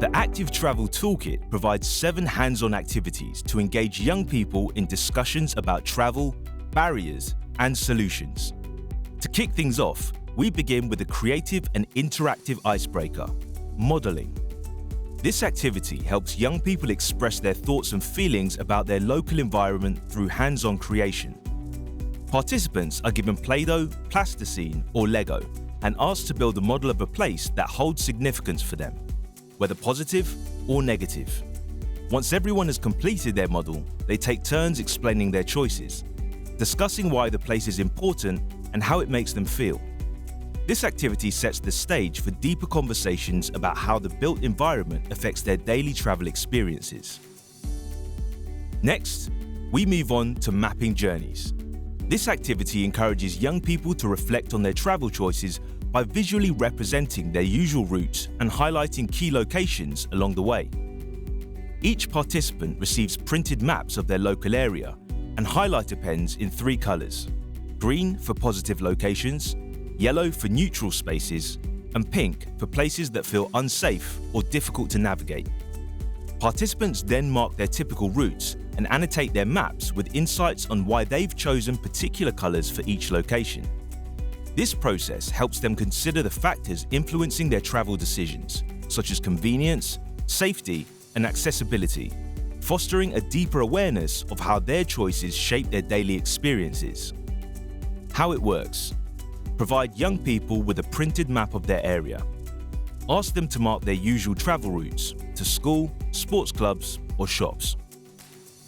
The Active Travel Toolkit provides 7 hands-on activities to engage young people in discussions about travel, barriers, and solutions. To kick things off, we begin with a creative and interactive icebreaker, modelling. This activity helps young people express their thoughts and feelings about their local environment through hands-on creation. Participants are given Play-Doh, plasticine, or Lego and asked to build a model of a place that holds significance for them, whether positive or negative. Once everyone has completed their model, they take turns explaining their choices, discussing why the place is important and how it makes them feel. This activity sets the stage for deeper conversations about how the built environment affects their daily travel experiences. Next, we move on to mapping journeys. This activity encourages young people to reflect on their travel choices by visually representing their usual routes and highlighting key locations along the way. Each participant receives printed maps of their local area and highlighter pens in 3 colors: green for positive locations, yellow for neutral spaces, and pink for places that feel unsafe or difficult to navigate. Participants then mark their typical routes and annotate their maps with insights on why they've chosen particular colors for each location. This process helps them consider the factors influencing their travel decisions, such as convenience, safety, and accessibility, fostering a deeper awareness of how their choices shape their daily experiences. How it works: provide young people with a printed map of their area. Ask them to mark their usual travel routes to school, sports clubs, or shops.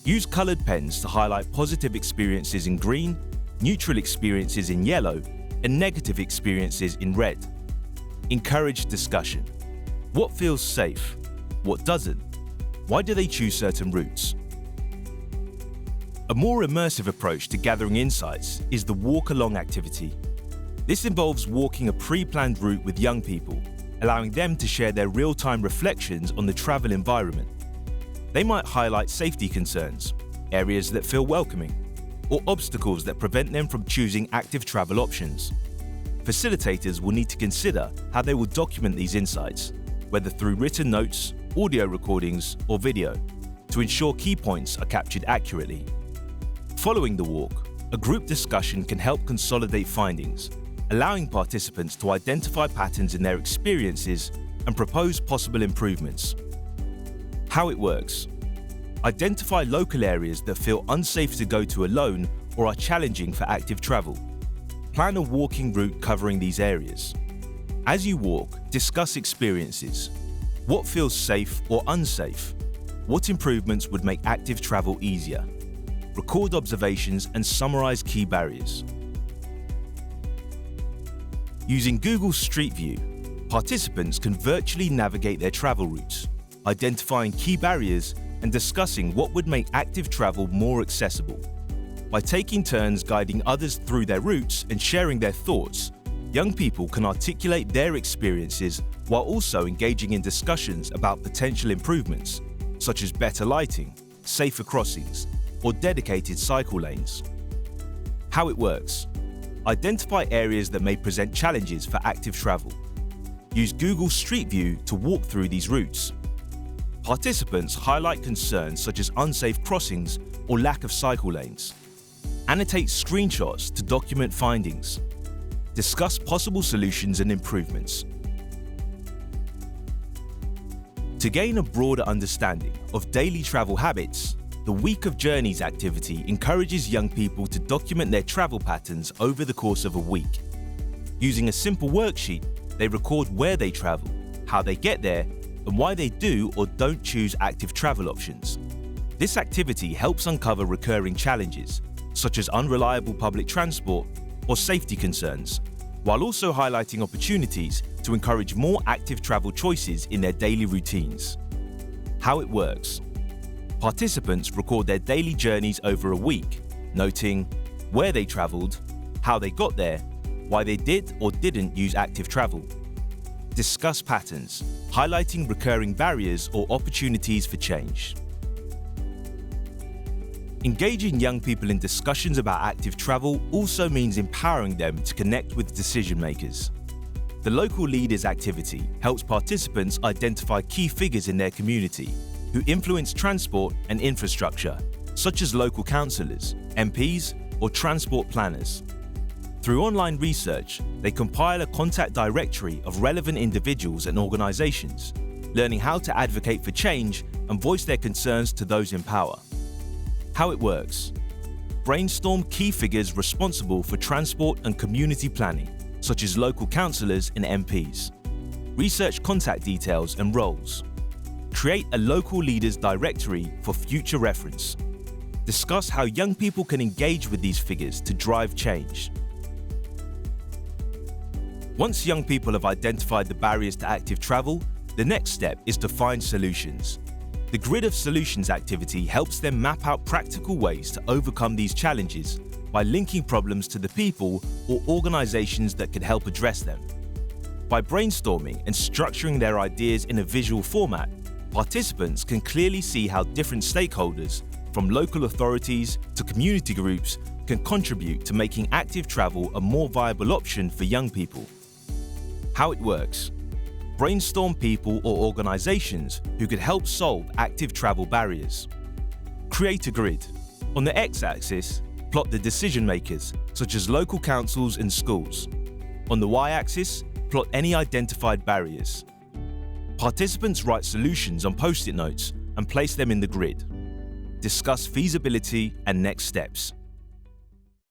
Use colored pens to highlight positive experiences in green, neutral experiences in yellow, and negative experiences in red. Encourage discussion. What feels safe? What doesn't? Why do they choose certain routes? A more immersive approach to gathering insights is the walk-along activity. This involves walking a pre-planned route with young people, allowing them to share their real-time reflections on the travel environment. They might highlight safety concerns, areas that feel welcoming, or obstacles that prevent them from choosing active travel options. Facilitators will need to consider how they will document these insights, whether through written notes, audio recordings, or video, to ensure key points are captured accurately. Following the walk, a group discussion can help consolidate findings, allowing participants to identify patterns in their experiences and propose possible improvements. How it works: identify local areas that feel unsafe to go to alone or are challenging for active travel. Plan a walking route covering these areas. As you walk, discuss experiences. What feels safe or unsafe? What improvements would make active travel easier? Record observations and summarize key barriers. Using Google Street View, participants can virtually navigate their travel routes, identifying key barriers and discussing what would make active travel more accessible. By taking turns guiding others through their routes and sharing their thoughts, young people can articulate their experiences while also engaging in discussions about potential improvements, such as better lighting, safer crossings, or dedicated cycle lanes. How it works: identify areas that may present challenges for active travel. Use Google Street View to walk through these routes. Participants highlight concerns such as unsafe crossings or lack of cycle lanes. Annotate screenshots to document findings. Discuss possible solutions and improvements. To gain a broader understanding of daily travel habits, the Week of Journeys activity encourages young people to document their travel patterns over the course of a week. Using a simple worksheet, they record where they travel, how they get there, and why they do or don't choose active travel options. This activity helps uncover recurring challenges, such as unreliable public transport or safety concerns, while also highlighting opportunities to encourage more active travel choices in their daily routines. How it works: participants record their daily journeys over a week, noting where they traveled, how they got there, why they did or didn't use active travel. Discuss patterns, highlighting recurring barriers or opportunities for change. Engaging young people in discussions about active travel also means empowering them to connect with decision makers. The Local Leaders activity helps participants identify key figures in their community who influence transport and infrastructure, such as local councillors, MPs, or transport planners. Through online research, they compile a contact directory of relevant individuals and organisations, learning how to advocate for change and voice their concerns to those in power. How it works. Brainstorm key figures responsible for transport and community planning, such as local councillors and MPs. Research contact details and roles. Create a local leaders directory for future reference. Discuss how young people can engage with these figures to drive change. Once young people have identified the barriers to active travel, the next step is to find solutions. The Grid of Solutions activity helps them map out practical ways to overcome these challenges by linking problems to the people or organisations that can help address them. By brainstorming and structuring their ideas in a visual format, participants can clearly see how different stakeholders, from local authorities to community groups, can contribute to making active travel a more viable option for young people. How it works. Brainstorm people or organisations who could help solve active travel barriers. Create a grid. On the x-axis, plot the decision makers, such as local councils and schools. On the y-axis, plot any identified barriers. Participants write solutions on post-it notes and place them in the grid. Discuss feasibility and next steps.